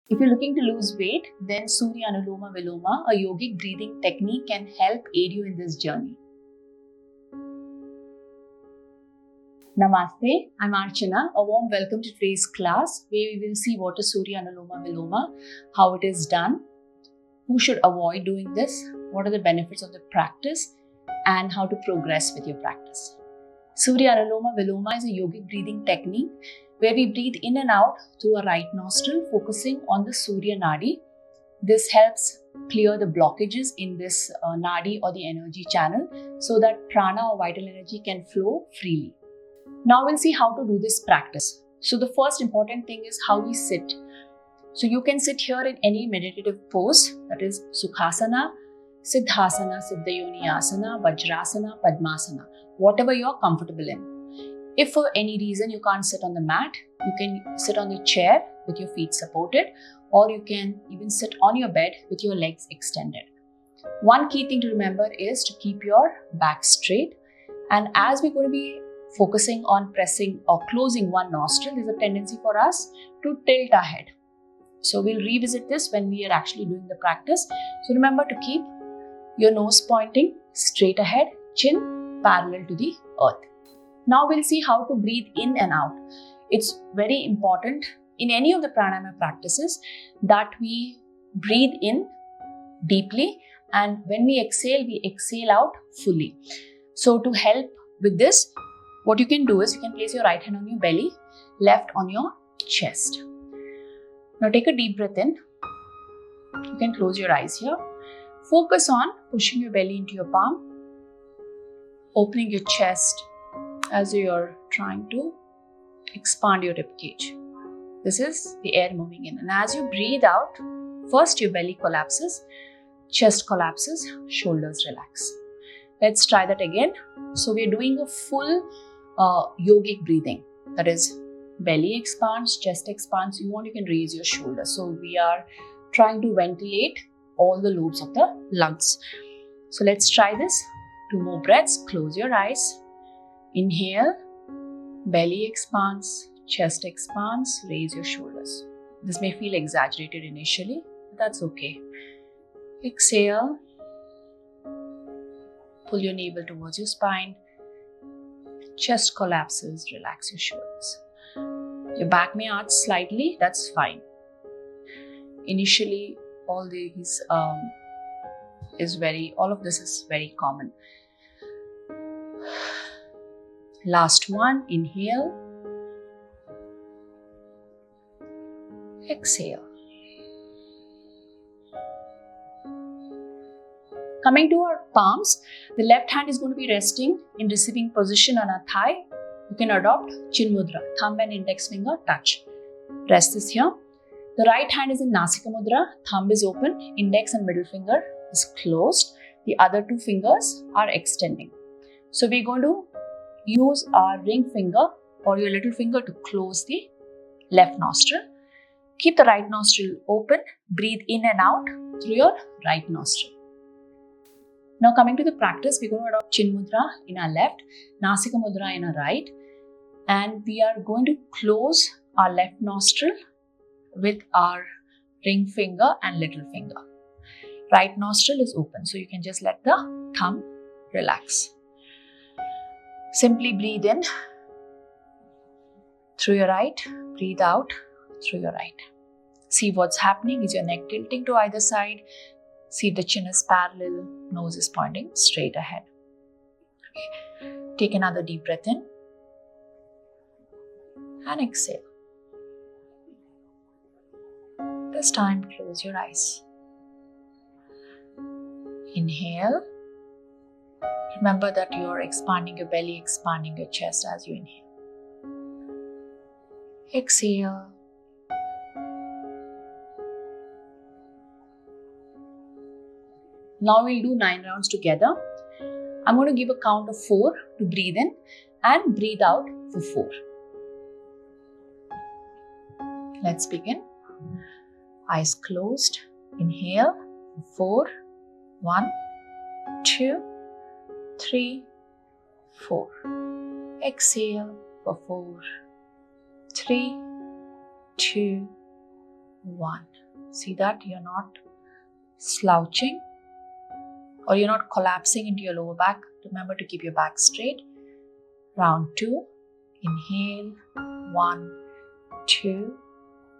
If you're looking to lose weight, then Surya Anuloma Viloma, a yogic breathing technique, can help aid you in this journey. Namaste, I'm Archana. A warm welcome to today's class where we will see what is Surya Anuloma Viloma, how it is done, who should avoid doing this, what are the benefits of the practice, and how to progress with your practice. Surya Anuloma Viloma is a yogic breathing technique where we breathe in and out through our right nostril, focusing on the Surya Nadi. This helps clear the blockages in this Nadi or the energy channel so that prana or vital energy can flow freely. Now we'll see how to do this practice. So the first important thing is how we sit. So you can sit here in any meditative pose, that is Sukhasana, Siddhasana, Siddhayoniyasana, Vajrasana, Padmasana, whatever you're comfortable in. If for any reason you can't sit on the mat, you can sit on the chair with your feet supported, or you can even sit on your bed with your legs extended. One key thing to remember is to keep your back straight. And as we're going to be focusing on pressing or closing one nostril, there's a tendency for us to tilt our head. So we'll revisit this when we are actually doing the practice. So remember to keep your nose pointing straight ahead, chin parallel to the earth. Now we'll see how to breathe in and out. It's very important in any of the pranayama practices that we breathe in deeply, and when we exhale out fully. So to help with this, what you can do is you can place your right hand on your belly, left on your chest. Now take a deep breath in. You can close your eyes here. Focus on pushing your belly into your palm, opening your chest as you're trying to expand your rib cage. This is the air moving in. And as you breathe out, first your belly collapses, chest collapses, shoulders relax. Let's try that again. So we're doing a full yogic breathing. That is, belly expands, chest expands. You can raise your shoulders. So we are trying to ventilate all the lobes of the lungs. So let's try this. 2 more breaths. Close your eyes. Inhale. Belly expands, chest expands, raise your shoulders. This may feel exaggerated initially, but that's okay. Exhale. Pull your navel towards your spine. Chest collapses, relax your shoulders. Your back may arch slightly, that's fine. Initially, all of this is very common. Last one, inhale. Exhale. Coming to our palms, the left hand is going to be resting in receiving position on our thigh. You can adopt chin mudra, thumb and index finger touch. Rest this here. The right hand is in Nasika mudra, thumb is open, index and middle finger is closed. The other 2 fingers are extending. So we're going to use our ring finger or your little finger to close the left nostril. Keep the right nostril open, breathe in and out through your right nostril. Now coming to the practice, we're going to adopt chin mudra in our left, Nasika mudra in our right, and we are going to close our left nostril with our ring finger and little finger. Right nostril is open, so you can just let the thumb relax. Simply breathe in through your right, breathe out through your right. See what's happening. Is your neck tilting to either side? See if the chin is parallel, nose is pointing straight ahead. Okay. Take another deep breath in and exhale. This time, close your eyes. Inhale. Remember that you're expanding your belly, expanding your chest as you inhale. Exhale. Now we'll do 9 rounds together. I'm going to give a count of 4 to breathe in and breathe out for 4. Let's begin. Eyes closed. Inhale. 4. 1, 2, 3, 4. Exhale for 4, 3, 2, 1. See that you're not slouching or you're not collapsing into your lower back. Remember to keep your back straight. Round 2. Inhale. 1, 2,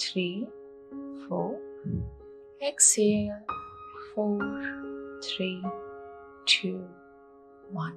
3, 4. Exhale. 4, 3, 2, 1.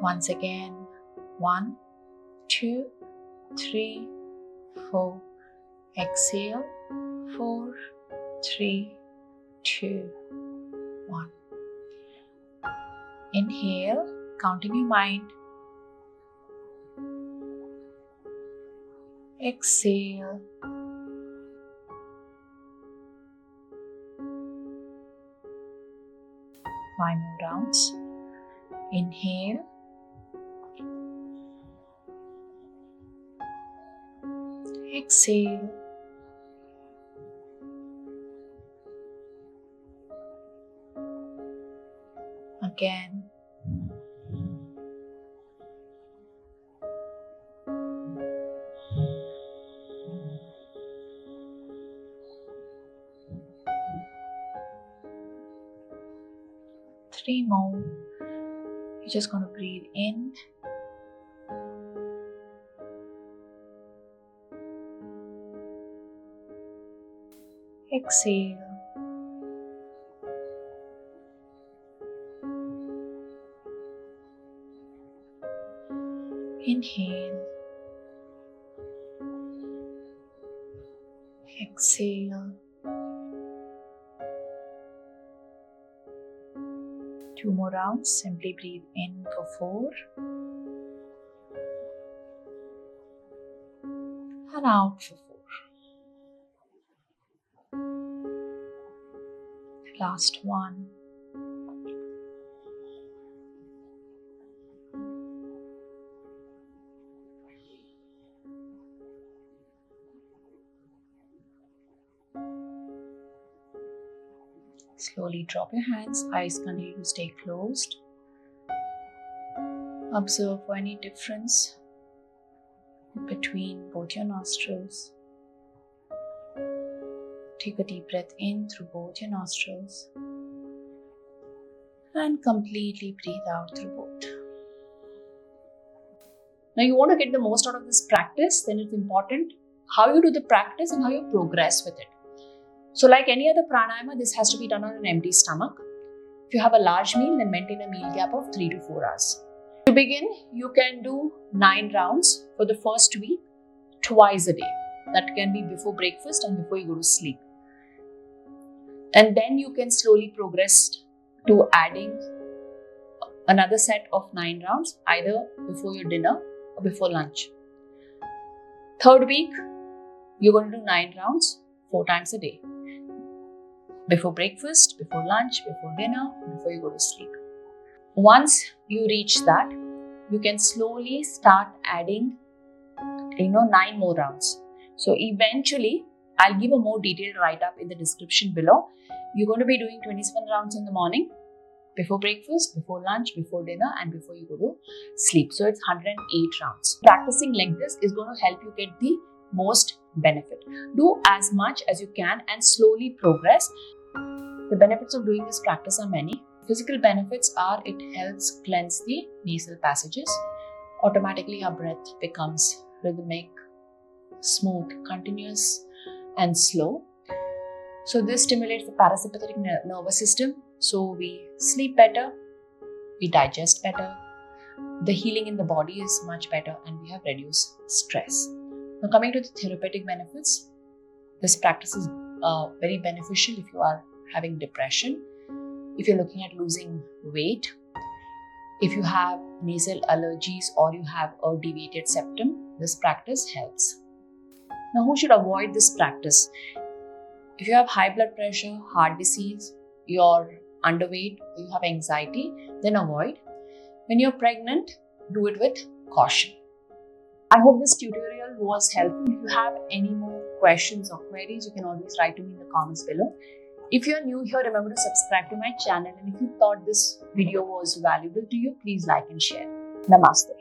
Once again. 1, 2, 3, 4. Exhale. 4, 3, 2, 1. Inhale, counting your mind. Exhale. Five more rounds. Inhale. Exhale. Again. Three more. You're just going to breathe in. Exhale. Inhale. Exhale. 2 more rounds. Simply breathe in for 4. And out for 4. Last one. Slowly drop your hands, eyes continue to stay closed. Observe for any difference between both your nostrils. Take a deep breath in through both your nostrils and completely breathe out through both. Now you want to get the most out of this practice, then it's important how you do the practice and how you progress with it. So like any other pranayama, this has to be done on an empty stomach. If you have a large meal, then maintain a meal gap of 3 to 4 hours. To begin, you can do 9 rounds for the first week, twice a day. That can be before breakfast and before you go to sleep. And then you can slowly progress to adding another set of 9 rounds, either before your dinner or before lunch. Third week, you're going to do 9 rounds 4 times a day. Before breakfast, before lunch, before dinner, before you go to sleep. Once you reach that, you can slowly start adding 9 more rounds. So eventually, I'll give a more detailed write-up in the description below. You're going to be doing 27 rounds in the morning, before breakfast, before lunch, before dinner, and before you go to sleep. So it's 108 rounds. Practicing like this is going to help you get the most benefit. Do as much as you can and slowly progress. The benefits of doing this practice are many. Physical benefits are it helps cleanse the nasal passages. Automatically our breath becomes rhythmic, smooth, continuous and slow. So this stimulates the parasympathetic nervous system. So we sleep better, we digest better, the healing in the body is much better and we have reduced stress. Now coming to the therapeutic benefits, this practice is very beneficial if you are having depression, if you're looking at losing weight, if you have nasal allergies or you have a deviated septum, this practice helps. Now who should avoid this practice? If you have high blood pressure, heart disease, you're underweight, you have anxiety, then avoid. When you're pregnant, do it with caution. I hope this tutorial was helpful. If you have any more questions or queries, you can always write to me in the comments below. If you're new here, remember to subscribe to my channel, and if you thought this video was valuable to you, please like and share. Namaste.